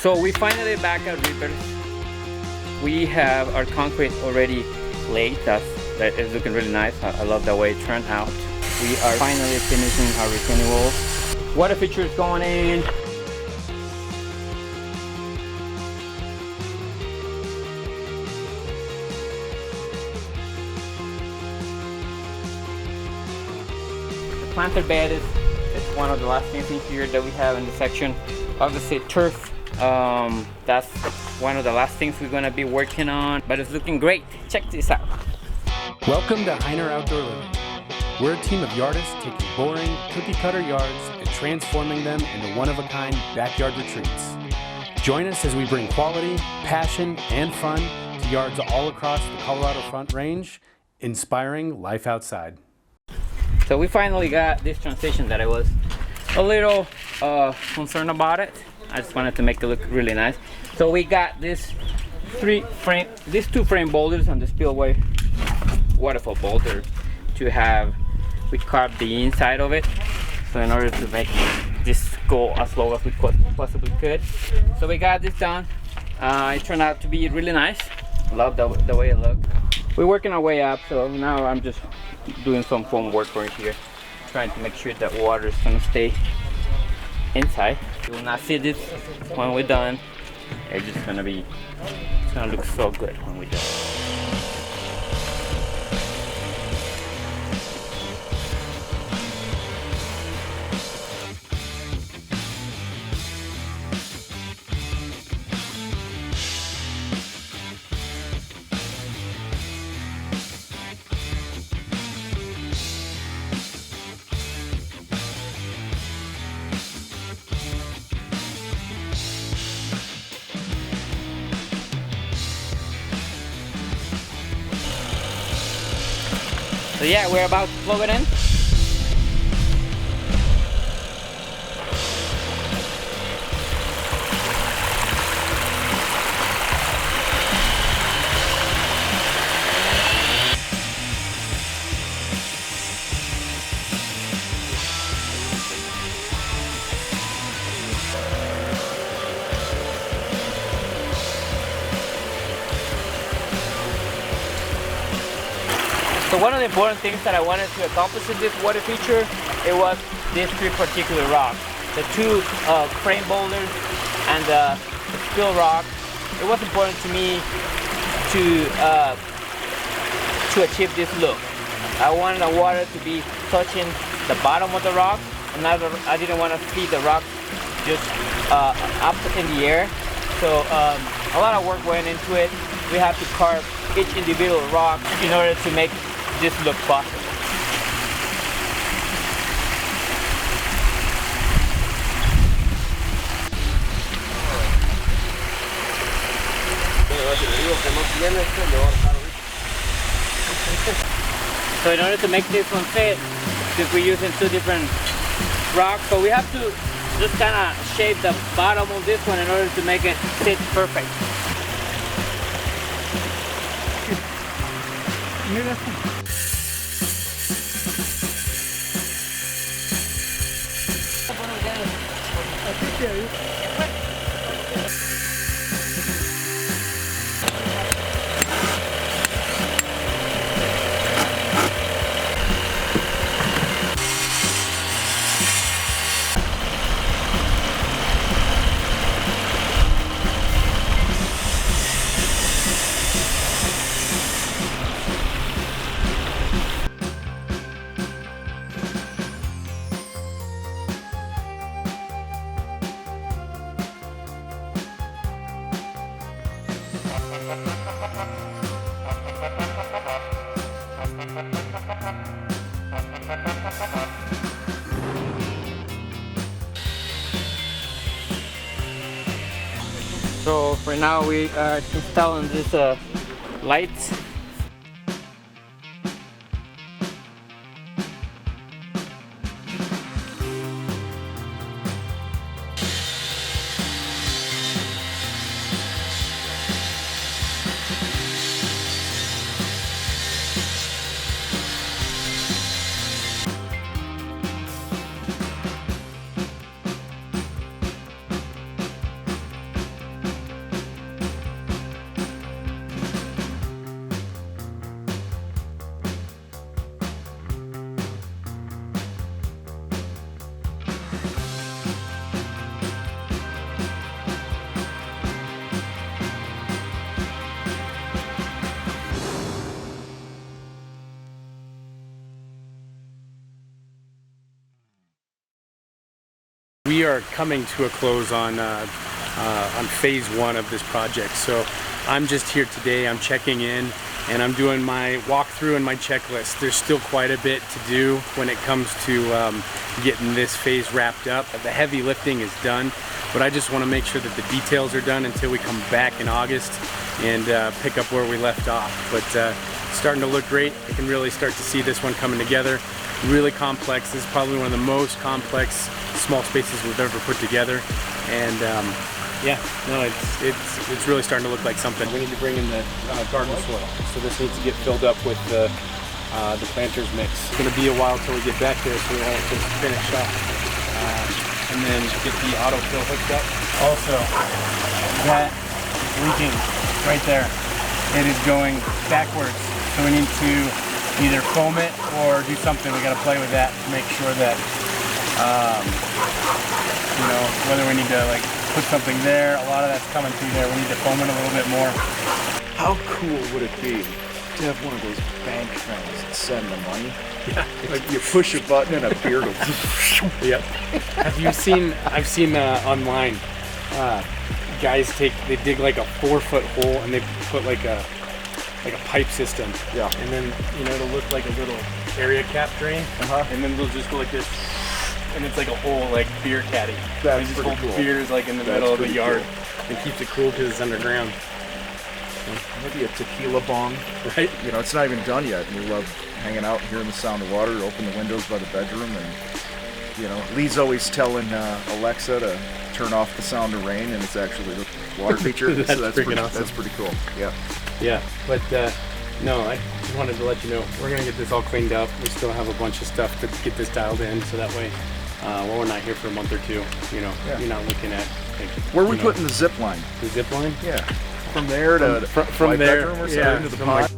So we finally back at Reapers. We have our concrete already laid. That is looking really nice. I love the way it turned out. We are finally finishing our retaining walls. Water features going in. The planter bed is one of the last things in here that we have in the section. Obviously turf, that's one of the last things we're gonna be working on, but it's looking great. Check this out. Welcome to Hiner Outdoor Living. We're a team of yardists taking boring, cookie-cutter yards and transforming them into one-of-a-kind backyard retreats. Join us as we bring quality, passion, and fun to yards all across the Colorado Front Range, inspiring life outside. So we finally got this transition that I was a little concerned about it. I just wanted to make it look really nice. So we got these two frame boulders on the spillway waterfall boulder to have. We carved the inside of it, so in order to make this go as low as we possibly could. So we got this done. It turned out to be really nice. Love the way it looked. We're working our way up, so now I'm just doing some foam work right here, trying to make sure that water is gonna stay inside. You will not see this when we're done. It's gonna look so good when we're done. So yeah, we're about to plug it in. So one of the important things that I wanted to accomplish in this water feature, it was these three particular rocks. The two frame boulders and the spill rock. It was important to me to achieve this look. I wanted the water to be touching the bottom of the rock, and I didn't want to see the rock just up in the air. So a lot of work went into it. We have to carve each individual rock in order to make this look possible. So in order to make this one fit, since we're using two different rocks, so we have to just kind of shape the bottom of this one in order to make it fit perfect. So right now we are installing this lights. we are coming to a close on phase one of this project. So I'm just here today, I'm checking in, and I'm doing my walkthrough and my checklist. There's still quite a bit to do when it comes to getting this phase wrapped up. The heavy lifting is done, but I just want to make sure that the details are done until we come back in August and pick up where we left off. But it's starting to look great. I can really start to see this one coming together. Really complex. This is probably one of the most complex small spaces we've ever put together. And yeah, no, it's really starting to look like something. We need to bring in the garden soil. So this needs to get filled up with the planters mix. It's going to be a while till we get back there, so we want to just finish up and then get the autofill hooked up. Also, that is leaking right there. It is going backwards, so we need to either foam it or do something. We got to play with that to make sure that you know, whether we need to like put something there. A lot of that's coming through there. We need to foam it a little bit more. How cool would it be to have one of those bank things that send the money? Yeah. Like you push a button and a beer goes. Yep. Have you seen? I've seen online. Guys they dig like a 4-foot hole and they put like a pipe system. Yeah. And then it'll look like a little area cap drain. And then they'll just go like this. And it's like a whole like beer caddy. That's just pretty hold cool. Beers like in the middle of the yard and keeps it cool because it's underground. Maybe a tequila bong. Right? You know, it's not even done yet. We love hanging out, hearing the sound of water, open the windows by the bedroom, and Lee's always telling Alexa to turn off the sound of rain, and it's actually the water feature. That's freaking pretty, awesome. That's pretty cool. Yeah. Yeah, but no, I just wanted to let you know we're gonna get this all cleaned up. We still have a bunch of stuff to get this dialed in, so that way, while we're not here for a month or two, Yeah. you're not looking at like, Where are we putting the zip line? the zip line. Yeah. From there to From my there, bedroom or something yeah, into the from pod?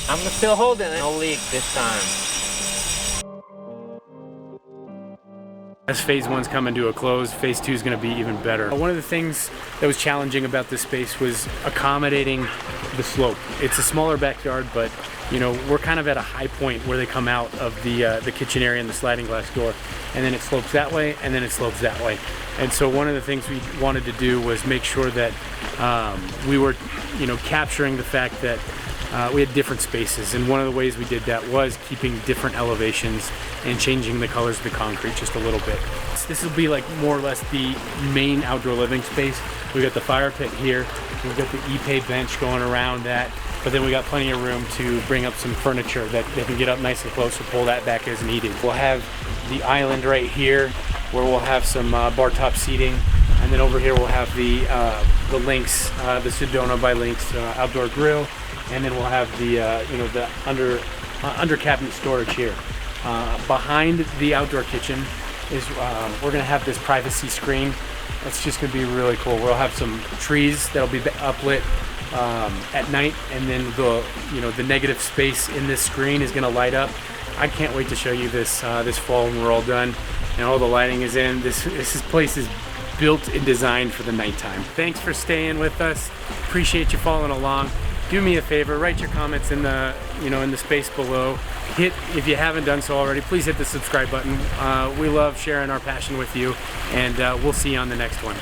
I'm still holding it. No leak this time. As phase one's coming to a close, phase two is going to be even better. One of the things that was challenging about this space was accommodating the slope. It's a smaller backyard, but we're kind of at a high point where they come out of the kitchen area and the sliding glass door, and then it slopes that way, and then it slopes that way. And so one of the things we wanted to do was make sure that we were, capturing the fact that we had different spaces, and one of the ways we did that was keeping different elevations and changing the colors of the concrete just a little bit. This will be like more or less the main outdoor living space. We got the fire pit here, we've got the e-pay bench going around that, but then we got plenty of room to bring up some furniture that they can get up nice and close or pull that back as needed. We'll have the island right here where we'll have some bar top seating, and then over here we'll have the Lynx, the Sedona by Lynx outdoor grill. And then we'll have the the under cabinet storage here. Behind the outdoor kitchen is we're gonna have this privacy screen. That's just gonna be really cool. We'll have some trees that'll be uplit at night, and then the negative space in this screen is gonna light up. I can't wait to show you this this fall when we're all done and all the lighting is in. This place is built and designed for the nighttime. Thanks for staying with us. Appreciate you following along. Do me a favor, write your comments in the in the space below. If you haven't done so already, please hit the subscribe button. We love sharing our passion with you, and we'll see you on the next one.